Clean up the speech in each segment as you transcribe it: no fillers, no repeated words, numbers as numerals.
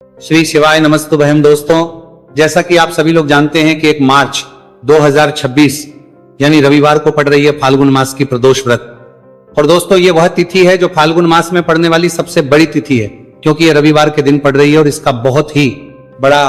श्री शिवाय नमस्तुभयम। दोस्तों, जैसा कि आप सभी लोग जानते हैं कि 1 मार्च 2026 यानी रविवार को पड़ रही है फाल्गुन मास की प्रदोष व्रत। और दोस्तों, ये वह तिथि है जो फाल्गुन मास में पड़ने वाली सबसे बड़ी तिथि है, क्योंकि ये रविवार के दिन पड़ रही है और इसका बहुत ही बड़ा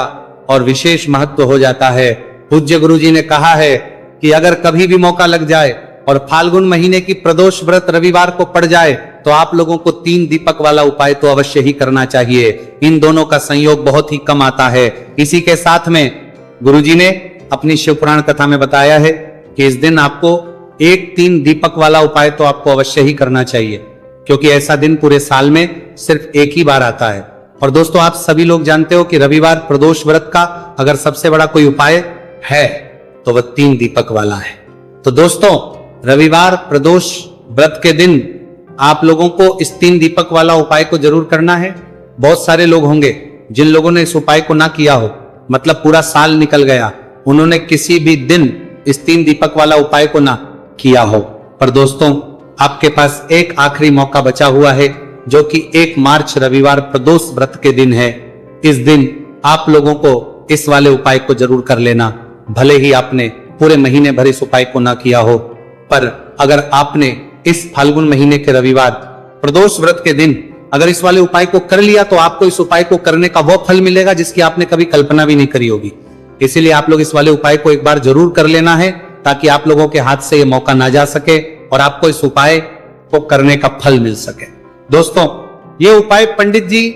और विशेष महत्व हो जाता है। पूज्य गुरु जी ने कहा है कि अगर कभी भी मौका लग जाए और फाल्गुन महीने की प्रदोष व्रत रविवार को पड़ जाए तो आप लोगों को 3 दीपक वाला उपाय तो अवश्य ही करना चाहिए। इन दोनों का संयोग बहुत ही कम आता है। इसी के साथ में गुरुजी ने अपनी शिव पुराण कथा में बताया है कि इस दिन आपको 3 दीपक वाला उपाय तो आपको अवश्य ही करना चाहिए, क्योंकि ऐसा दिन पूरे साल में सिर्फ एक ही बार आता है। और दोस्तों, आप सभी लोग जानते हो कि रविवार प्रदोष व्रत का अगर सबसे बड़ा कोई उपाय है तो वह 3 दीपक वाला है। तो दोस्तों, रविवार प्रदोष व्रत के दिन आप लोगों को इस 3 दीपक वाला उपाय को जरूर करना है। बहुत सारे लोग होंगे जिन लोगों ने इस उपाय को ना किया हो, मतलब पूरा साल निकल गया, उन्होंने किसी भी दिन इस 3 दीपक वाला उपाय को ना किया हो। पर दोस्तों, आपके पास एक आखिरी मौका बचा हुआ है, जो कि 1 मार्च रविवार प्रदोष व्रत के दिन है। इस दिन आप लोगों को इस वाले उपाय को जरूर कर लेना। भले ही आपने पूरे महीने भर इस उपाय को ना किया हो, पर अगर आपने इस फाल्गुन महीने के रविवार प्रदोष व्रत के दिन अगर इस वाले उपाय को कर लिया तो आपको इस उपाय को करने का वो फल मिलेगा जिसकी आपने कभी कल्पना भी नहीं करी होगी। इसीलिए आप लोग इस वाले उपाय को एक बार जरूर कर लेना है, ताकि आप लोगों के हाथ से ये मौका ना जा सके और आपको इस उपाय को करने का फल मिल सके। दोस्तों, ये उपाय पंडित जी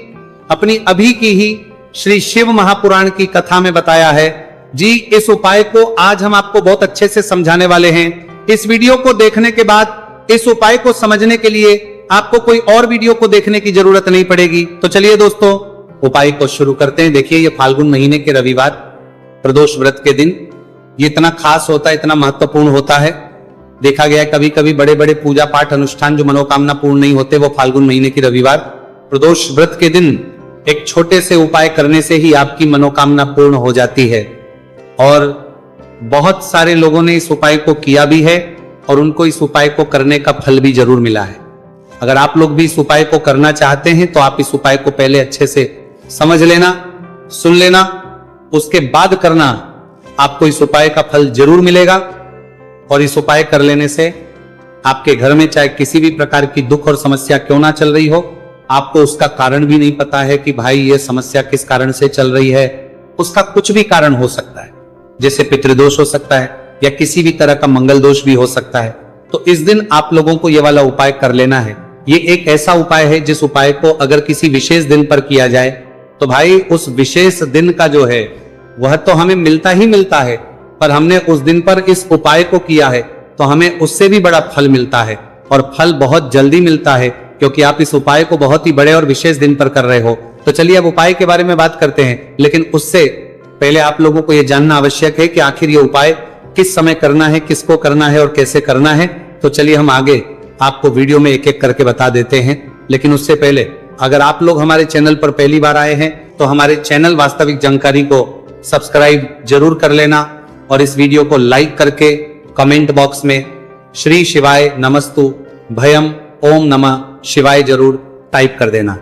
अपनी अभी की ही श्री शिव महापुराण की कथा में बताया है जी। इस उपाय को आज हम आपको बहुत अच्छे से समझाने वाले हैं। इस वीडियो को देखने के बाद इस उपाय को समझने के लिए आपको कोई और वीडियो को देखने की जरूरत नहीं पड़ेगी। तो चलिए दोस्तों, उपाय को शुरू करते हैं। देखिए, ये फाल्गुन महीने के रविवार प्रदोष व्रत के दिन ये इतना खास होता है, इतना महत्वपूर्ण होता है। देखा गया है कभी कभी बड़े बड़े पूजा पाठ अनुष्ठान जो मनोकामना पूर्ण नहीं होते, वो फाल्गुन महीने की रविवार प्रदोष व्रत के दिन एक छोटे से उपाय करने से ही आपकी मनोकामना पूर्ण हो जाती है। और बहुत सारे लोगों ने इस उपाय को किया भी है और उनको इस उपाय को करने का फल भी जरूर मिला है। अगर आप लोग भी इस उपाय को करना चाहते हैं तो आप इस उपाय को पहले अच्छे से समझ लेना, सुन लेना, उसके बाद करना। आपको इस उपाय का फल जरूर मिलेगा। और इस उपाय कर लेने से आपके घर में चाहे किसी भी प्रकार की दुख और समस्या क्यों ना चल रही हो, आपको उसका कारण भी नहीं पता है कि भाई ये समस्या किस कारण से चल रही है, उसका कुछ भी कारण हो सकता है। जैसे पितृदोष हो सकता है या किसी भी तरह का मंगल दोष भी हो सकता है। तो इस दिन आप लोगों को यह वाला उपाय कर लेना है। ये एक ऐसा उपाय है जिस उपाय को अगर किसी विशेष दिन पर किया जाए तो भाई उस विशेष दिन का जो है वह तो हमें मिलता ही मिलता है, पर हमने उस दिन पर इस उपाय को किया है तो हमें उससे भी बड़ा फल मिलता है। और फल बहुत जल्दी मिलता है, क्योंकि आप इस उपाय को बहुत ही बड़े और विशेष दिन पर कर रहे हो। तो चलिए अब उपाय के बारे में बात करते हैं, लेकिन उससे पहले आप लोगों को यह जानना आवश्यक है कि आखिर ये उपाय किस समय करना है, किसको करना है और कैसे करना है। तो चलिए हम आगे आपको वीडियो में एक एक करके बता देते हैं। लेकिन उससे पहले अगर आप लोग हमारे चैनल पर पहली बार आए हैं तो हमारे चैनल वास्तविक जानकारी को सब्सक्राइब जरूर कर लेना और इस वीडियो को लाइक करके कमेंट बॉक्स में श्री शिवाय नमस्तु भयम ओम नमः शिवाय जरूर टाइप कर देना।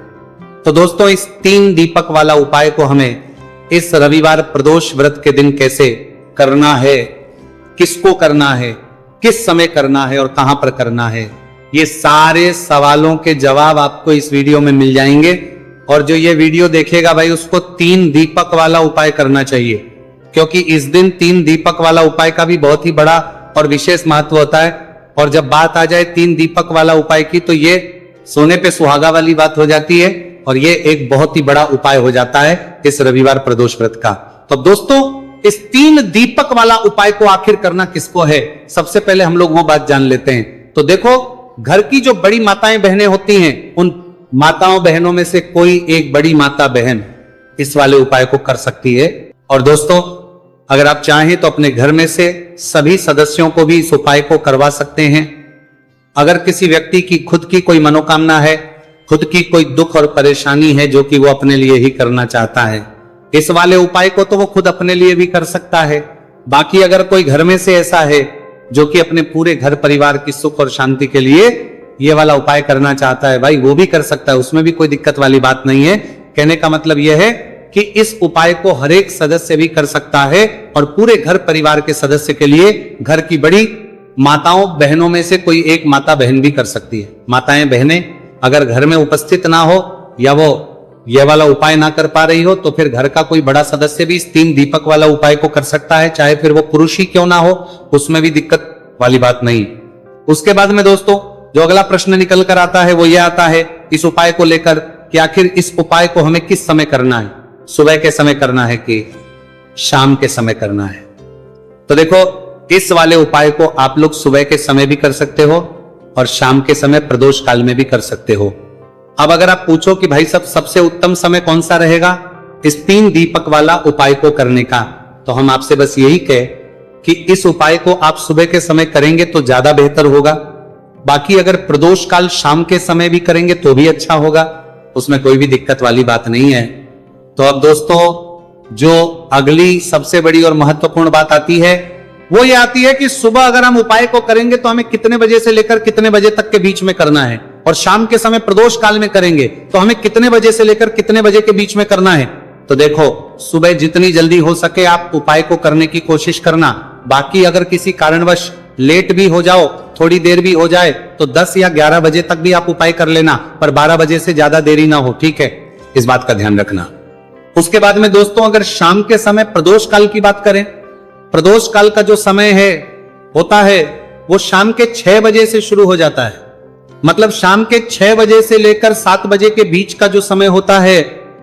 तो दोस्तों, इस 3 दीपक वाला उपाय को हमें इस रविवार प्रदोष व्रत के दिन कैसे करना है, किसको करना है, किस समय करना है और कहां पर करना है, ये सारे सवालों के जवाब आपको इस वीडियो में मिल जाएंगे। और जो ये वीडियो देखेगा भाई, उसको 3 दीपक वाला उपाय करना चाहिए, क्योंकि इस दिन 3 दीपक वाला उपाय का भी बहुत ही बड़ा और विशेष महत्व होता है। और जब बात आ जाए 3 दीपक वाला उपाय की, तो ये सोने पे सुहागा वाली बात हो जाती है और ये एक बहुत ही बड़ा उपाय हो जाता है इस रविवार प्रदोष व्रत का। तो दोस्तों, इस 3 दीपक वाला उपाय को आखिर करना किसको है, सबसे पहले हम लोग वो बात जान लेते हैं। तो देखो, घर की जो बड़ी माताएं बहनें होती हैं, उन माताओं बहनों में से कोई एक बड़ी माता बहन इस वाले उपाय को कर सकती है। और दोस्तों, अगर आप चाहें तो अपने घर में से सभी सदस्यों को भी इस उपाय को करवा सकते हैं। अगर किसी व्यक्ति की खुद की कोई मनोकामना है, खुद की कोई दुख और परेशानी है जो कि वो अपने लिए ही करना चाहता है, इस वाले उपाय को तो वो खुद अपने लिए भी कर सकता है। बाकी अगर कोई घर में से ऐसा है जो कि अपने पूरे घर परिवार की सुख और शांति के लिए ये वाला उपाय करना चाहता है, भाई वो भी कर सकता है, उसमें भी कोई दिक्कत वाली बात नहीं है। कहने का मतलब यह है कि इस उपाय को हर एक सदस्य भी कर सकता है और पूरे घर परिवार के सदस्य के लिए घर की बड़ी माताओं बहनों में से कोई एक माता बहन भी कर सकती है। माताएं बहनें अगर घर में उपस्थित ना हो या वो ये वाला उपाय ना कर पा रही हो तो फिर घर का कोई बड़ा सदस्य भी इस 3 दीपक वाला उपाय को कर सकता है, चाहे फिर वो पुरुष ही क्यों ना हो, उसमें भी दिक्कत वाली बात नहीं। उसके बाद में दोस्तों जो अगला प्रश्न निकल कर आता है वो ये आता है इस उपाय को लेकर कि आखिर इस उपाय को हमें किस समय करना है, सुबह के समय करना है कि शाम के समय करना है। तो देखो इस वाले उपाय को आप लोग सुबह के समय भी कर सकते हो और शाम के समय प्रदोष काल में भी कर सकते हो। अब अगर आप पूछो कि भाई सबसे उत्तम समय कौन सा रहेगा इस 3 दीपक वाला उपाय को करने का, तो हम आपसे बस यही कहे कि इस उपाय को आप सुबह के समय करेंगे तो ज्यादा बेहतर होगा। बाकी अगर प्रदोष काल शाम के समय भी करेंगे तो भी अच्छा होगा, उसमें कोई भी दिक्कत वाली बात नहीं है। तो अब दोस्तों जो अगली सबसे बड़ी और महत्वपूर्ण बात आती है वो ये आती है कि सुबह अगर हम उपाय को करेंगे तो हमें कितने बजे से लेकर कितने बजे तक के बीच में करना है, और शाम के समय प्रदोष काल में करेंगे तो हमें कितने बजे से लेकर कितने बजे के बीच में करना है। तो देखो सुबह जितनी जल्दी हो सके आप उपाय को करने की कोशिश करना। बाकी अगर किसी कारणवश लेट भी हो जाओ, थोड़ी देर भी हो जाए तो 10 या 11 बजे तक भी आप उपाय कर लेना, पर 12 बजे से ज्यादा देरी ना हो, ठीक है, इस बात का ध्यान रखना। उसके बाद में दोस्तों अगर शाम के समय प्रदोष काल की बात करें, प्रदोष काल का जो समय है होता है वो शाम के 6 बजे से शुरू हो जाता है। मतलब शाम के 6 बजे से लेकर 7 बजे के बीच का जो समय होता है,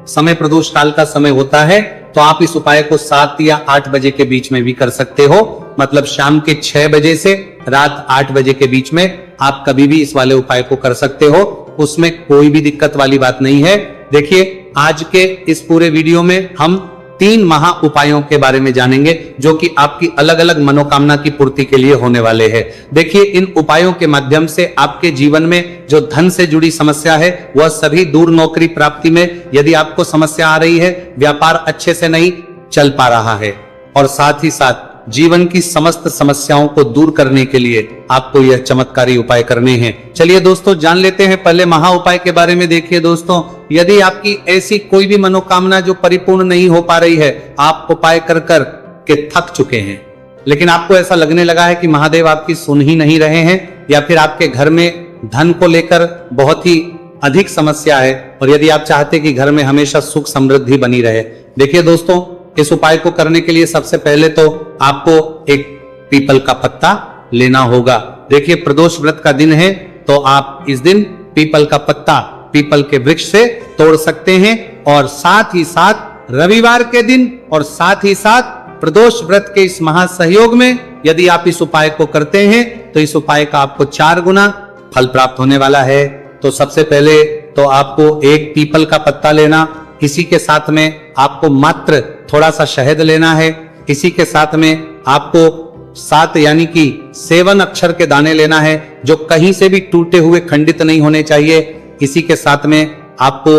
समय प्रदोष काल का समय होता है। तो आप इस उपाय को 7 या 8 बजे के बीच में भी कर सकते हो। मतलब शाम के 6 बजे से रात 8 बजे के बीच में आप कभी भी इस वाले उपाय को कर सकते हो, उसमें कोई भी दिक्कत वाली बात नहीं है। देखिए आज के इस पूरे वीडियो में हम 3 महा उपायों के बारे में जानेंगे जो कि आपकी अलग अलग मनोकामना की पूर्ति के लिए होने वाले हैं। देखिए इन उपायों के माध्यम से आपके जीवन में जो धन से जुड़ी समस्या है वह सभी दूर, नौकरी प्राप्ति में यदि आपको समस्या आ रही है, व्यापार अच्छे से नहीं चल पा रहा है, और साथ ही साथ जीवन की समस्त समस्याओं को दूर करने के लिए आपको यह चमत्कारी उपाय करने हैं। चलिए दोस्तों जान लेते हैं पहले महा उपाय के बारे में। देखिए दोस्तों यदि आपकी ऐसी कोई भी मनोकामना जो परिपूर्ण नहीं हो पा रही है, आप उपाय कर कर के थक चुके हैं, लेकिन आपको ऐसा लगने लगा है कि महादेव आपकी सुन ही नहीं रहे हैं, या फिर आपके घर में धन को लेकर बहुत ही अधिक समस्या है, और यदि आप चाहते कि घर में हमेशा सुख समृद्धि बनी रहे। देखिए दोस्तों इस उपाय को करने के लिए सबसे पहले तो आपको एक पीपल का पत्ता लेना होगा। देखिए प्रदोष व्रत का दिन है तो आप इस दिन पीपल का पत्ता पीपल के वृक्ष से तोड़ सकते हैं, और साथ ही साथ रविवार के दिन और साथ ही साथ प्रदोष व्रत के इस महासहयोग में यदि आप इस उपाय को करते हैं तो इस उपाय का आपको 4 गुना फल प्राप्त होने वाला है। तो सबसे पहले तो आपको एक पीपल का पत्ता लेना, इसी के साथ में आपको मात्र थोड़ा सा शहद लेना है, इसी के साथ में आपको 7 यानी कि 7 अक्षर के दाने लेना है जो कहीं से भी टूटे हुए खंडित नहीं होने चाहिए। इसी के साथ में आपको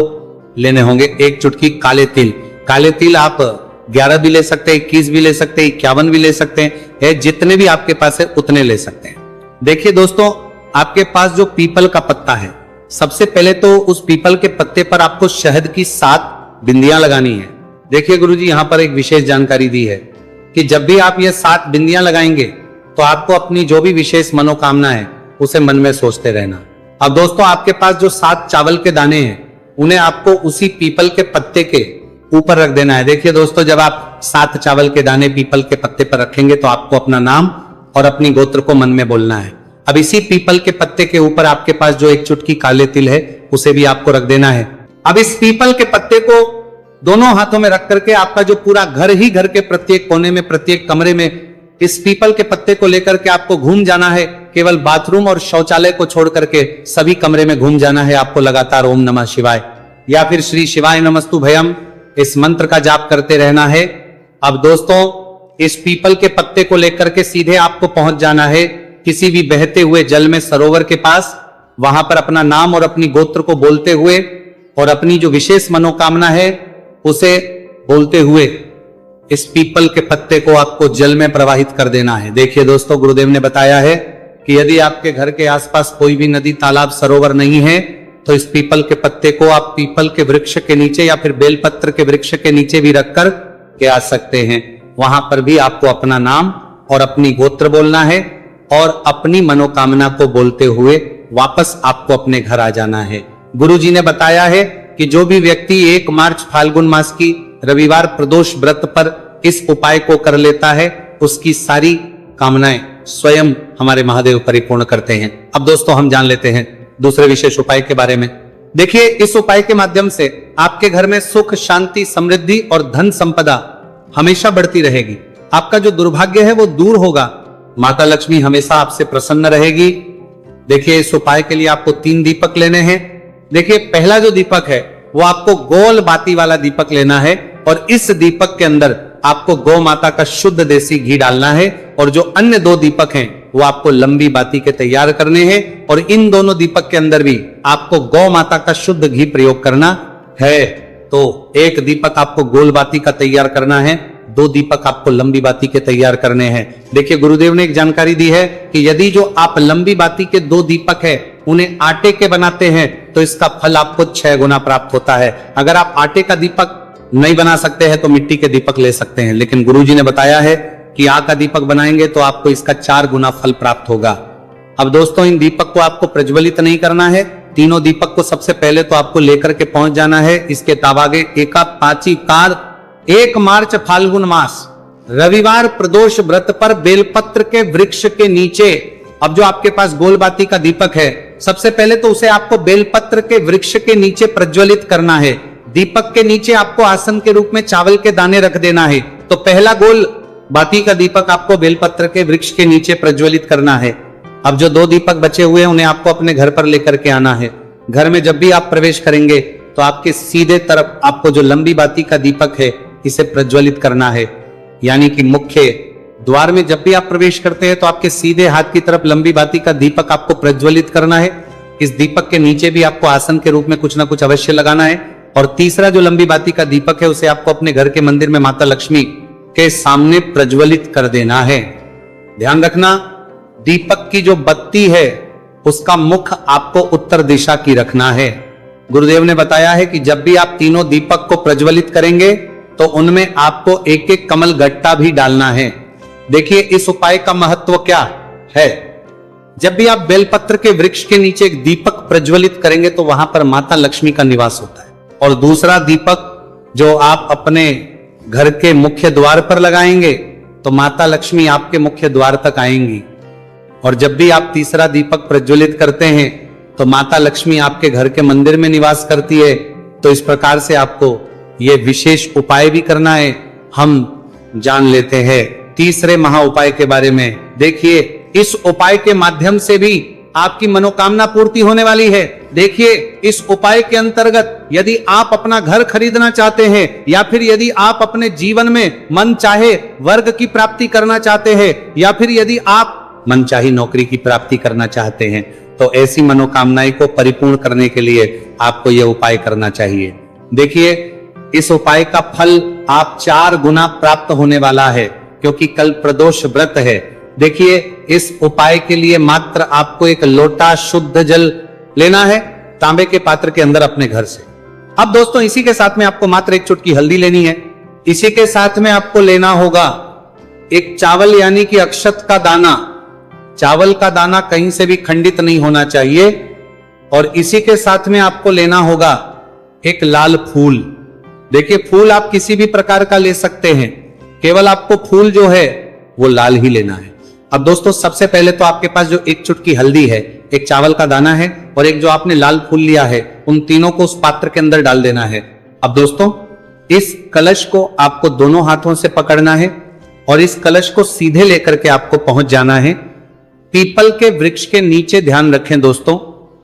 लेने होंगे 1 चुटकी काले तिल। काले तिल आप 11 भी ले सकते हैं, 21 भी ले सकते हैं, 51 भी ले सकते हैं, जितने भी आपके पास है उतने ले सकते हैं। देखिए दोस्तों आपके पास जो पीपल का पत्ता है, सबसे पहले तो उस पीपल के पत्ते पर आपको शहद की 7 बिंदियां लगानी है। देखिए गुरुजी यहां पर एक विशेष जानकारी दी है कि जब भी आप ये 7 बिंदियां लगाएंगे तो आपको अपनी जो भी विशेष मनोकामना है उसे मन में सोचते रहना। अब दोस्तों आपके पास जो 7 चावल के दाने हैं उन्हें आपको उसी पीपल के पत्ते के ऊपर रख देना है। देखिए दोस्तों जब आप 7 चावल के दाने पीपल के पत्ते पर रखेंगे तो आपको अपना नाम और अपनी गोत्र को मन में बोलना है। अब इसी पीपल के पत्ते के ऊपर आपके पास जो 1 चुटकी काले तिल है उसे भी आपको रख देना है। अब इस पीपल के पत्ते को दोनों हाथों में रख करके आपका जो पूरा घर ही घर के प्रत्येक कोने में, प्रत्येक कमरे में इस पीपल के पत्ते को लेकर के आपको घूम जाना है। केवल बाथरूम और शौचालय को छोड़ करके सभी कमरे में घूम जाना है आपको लगातार ओम नमः शिवाय या फिर श्री शिवाय नमस्तु भयम इस मंत्र का जाप करते रहना है। अब दोस्तों इस पीपल के पत्ते को लेकर के सीधे आपको पहुंच जाना है किसी भी बहते हुए जल में, सरोवर के पास। वहां पर अपना नाम और अपनी गोत्र को बोलते हुए और अपनी जो विशेष मनोकामना है उसे बोलते हुए इस पीपल के पत्ते को आपको जल में प्रवाहित कर देना है। देखिए दोस्तों गुरुदेव ने बताया है कि यदि आपके घर के आसपास कोई भी नदी, तालाब, सरोवर नहीं है तो इस पीपल के पत्ते को आप पीपल के वृक्ष के नीचे या फिर बेलपत्र के वृक्ष के नीचे भी रखकर के आ सकते हैं। वहां पर भी आपको अपना नाम और अपनी गोत्र बोलना है और अपनी मनोकामना को बोलते हुए वापस आपको अपने घर आ जाना है। गुरुजी ने बताया है कि जो भी व्यक्ति 1 मार्च फाल्गुन मास की रविवार प्रदोष व्रत पर इस उपाय को कर लेता है, उसकी सारी कामनाएं स्वयं हमारे महादेव परिपूर्ण करते हैं। अब दोस्तों हम जान लेते हैं दूसरे विशेष उपाय के बारे में। देखिए, इस उपाय के माध्यम से आपके घर में सुख, शांति, समृद्धि और धन संपदा हमेशा बढ़ती रहेगी। आपका जो दुर्भाग्य है वो दूर होगा। माता लक्ष्मी हमेशा आपसे प्रसन्न रहेगी। देखिए, इस उपाय के लिए आपको 3 दीपक लेने हैं। देखिए, पहला जो दीपक है वो आपको गोल बाती वाला दीपक लेना है और इस दीपक के अंदर आपको गौ माता का शुद्ध देसी घी डालना है और जो अन्य 2 दीपक हैं वो आपको लंबी बाती के तैयार करने हैं और इन दोनों दीपक के अंदर भी आपको गौ माता का शुद्ध घी प्रयोग करना है। तो 1 दीपक आपको गोल बाती का तैयार करना है, 2 दीपक आपको लंबी बाती के तैयार करने हैं। देखिए, गुरुदेव ने एक जानकारी दी है कि यदि जो आप लंबी बाती के 2 दीपक है उन्हें आटे के बनाते हैं तो इसका फल आपको 6 गुना प्राप्त होता है। अगर आप आटे का दीपक नहीं बना सकते हैं तो मिट्टी के दीपक ले सकते हैं, लेकिन गुरुजी ने बताया है कि आग का दीपक बनाएंगे तो आपको इसका 4 गुना फल प्राप्त होगा। अब दोस्तों, इन दीपक को आपको प्रज्वलित नहीं करना है। तीनों दीपक को सबसे पहले तो आपको लेकर के पहुंच जाना है इसके ताबागे एका पाची कार 1 मार्च फाल्गुन मास रविवार प्रदोष व्रत पर बेलपत्र के वृक्ष के नीचे। अब जो आपके पास गोलबाती का दीपक है, सबसे पहले तो उसे आपको बेलपत्र के वृक्ष के नीचे प्रज्वलित करना है। दीपक के नीचे आपको आसन के रूप में चावल के दाने रख देना है। तो पहला गोल बाती का दीपक आपको बेलपत्र के वृक्ष के नीचे प्रज्वलित करना है। अब जो 2 दीपक बचे हुए हैं उन्हें आपको अपने घर पर लेकर के आना है। घर में जब भी आप प्रवेश करेंगे तो आपके सीधे तरफ आपको जो लंबी बाती का दीपक है इसे प्रज्वलित करना है। यानी कि मुख्य द्वार में जब भी आप प्रवेश करते हैं तो आपके सीधे हाथ की तरफ लंबी बाती का दीपक आपको प्रज्वलित करना है। इस दीपक के नीचे भी आपको आसन के रूप में कुछ ना कुछ अवश्य लगाना है। और तीसरा जो लंबी बाती का दीपक है उसे आपको अपने घर के मंदिर में माता लक्ष्मी के सामने प्रज्वलित कर देना है। ध्यान रखना, दीपक की जो बत्ती है उसका मुख आपको उत्तर दिशा की रखना है। गुरुदेव ने बताया है कि जब भी आप तीनों दीपक को प्रज्वलित करेंगे तो उनमें आपको 1-1 कमल गट्टा भी डालना है। देखिए, इस उपाय का महत्व क्या है। जब भी आप बेलपत्र के वृक्ष के नीचे एक दीपक प्रज्वलित करेंगे तो वहां पर माता लक्ष्मी का निवास होता है। और दूसरा दीपक जो आप अपने घर के मुख्य द्वार पर लगाएंगे तो माता लक्ष्मी आपके मुख्य द्वार तक आएंगी। और जब भी आप तीसरा दीपक प्रज्वलित करते हैं तो माता लक्ष्मी आपके घर के मंदिर में निवास करती है। तो इस प्रकार से आपको यह विशेष उपाय भी करना है। हम जान लेते हैं तीसरे महा उपाय के बारे में। देखिए, इस उपाय के माध्यम से भी आपकी मनोकामना पूर्ति होने वाली है। देखिए, इस उपाय के अंतर्गत यदि आप अपना घर खरीदना चाहते हैं या फिर यदि आप अपने जीवन में मन चाहे वर्ग की प्राप्ति करना चाहते हैं या फिर यदि आप मनचाही नौकरी की प्राप्ति करना चाहते हैं तो ऐसी मनोकामनाएं को परिपूर्ण करने के लिए आपको यह उपाय करना चाहिए। देखिए, इस उपाय का फल आप 4 गुना प्राप्त होने वाला है क्योंकि कल प्रदोष व्रत है। देखिए, इस उपाय के लिए मात्र आपको 1 लोटा शुद्ध जल लेना है तांबे के पात्र के अंदर अपने घर से। अब दोस्तों, इसी के साथ में आपको मात्र 1 चुटकी हल्दी लेनी है। इसी के साथ में आपको लेना होगा 1 चावल यानी कि अक्षत का दाना। चावल का दाना कहीं से भी खंडित नहीं होना चाहिए। और इसी के साथ में आपको लेना होगा 1 लाल फूल। देखिए, फूल आप किसी भी प्रकार का ले सकते हैं, केवल आपको फूल जो है वो लाल ही लेना है। अब दोस्तों, सबसे पहले तो आपके पास जो 1 चुटकी हल्दी है, 1 चावल का दाना है और 1 जो आपने लाल फूल लिया है, उन तीनों को उस पात्र के अंदर डाल देना है। अब दोस्तों, इस कलश को आपको दोनों हाथों से पकड़ना है और इस कलश को सीधे लेकर के आपको पहुंच जाना है पीपल के वृक्ष के नीचे। ध्यान रखें दोस्तों,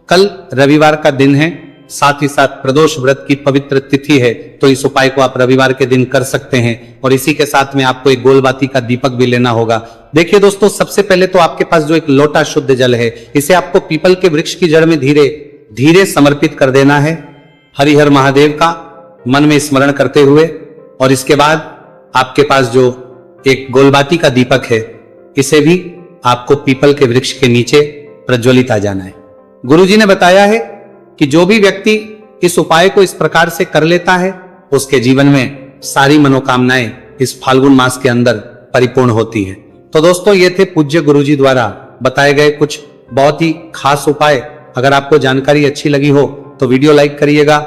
कल रविवार का दिन है, साथ ही साथ प्रदोष व्रत की पवित्र तिथि है, तो इस उपाय को आप रविवार के दिन कर सकते हैं। और इसी के साथ में आपको 1 गोलबाती का दीपक भी लेना होगा। देखिए दोस्तों, सबसे पहले तो आपके पास जो 1 लोटा शुद्ध जल है, इसे आपको पीपल के वृक्ष की जड़ में धीरे धीरे समर्पित कर देना है हरिहर महादेव का मन में स्मरण करते हुए। और इसके बाद आपके पास जो 1 गोलबाती का दीपक है, इसे भी आपको पीपल के वृक्ष के नीचे प्रज्वलित आ जाना है। गुरुजी ने बताया है कि जो भी व्यक्ति इस उपाय को इस प्रकार से कर लेता है उसके जीवन में सारी मनोकामनाएं इस फाल्गुन मास के अंदर परिपूर्ण होती हैं। तो दोस्तों ये थे पूज्य गुरुजी द्वारा बताए गए कुछ बहुत ही खास उपाय। अगर आपको जानकारी अच्छी लगी हो तो वीडियो लाइक करिएगा,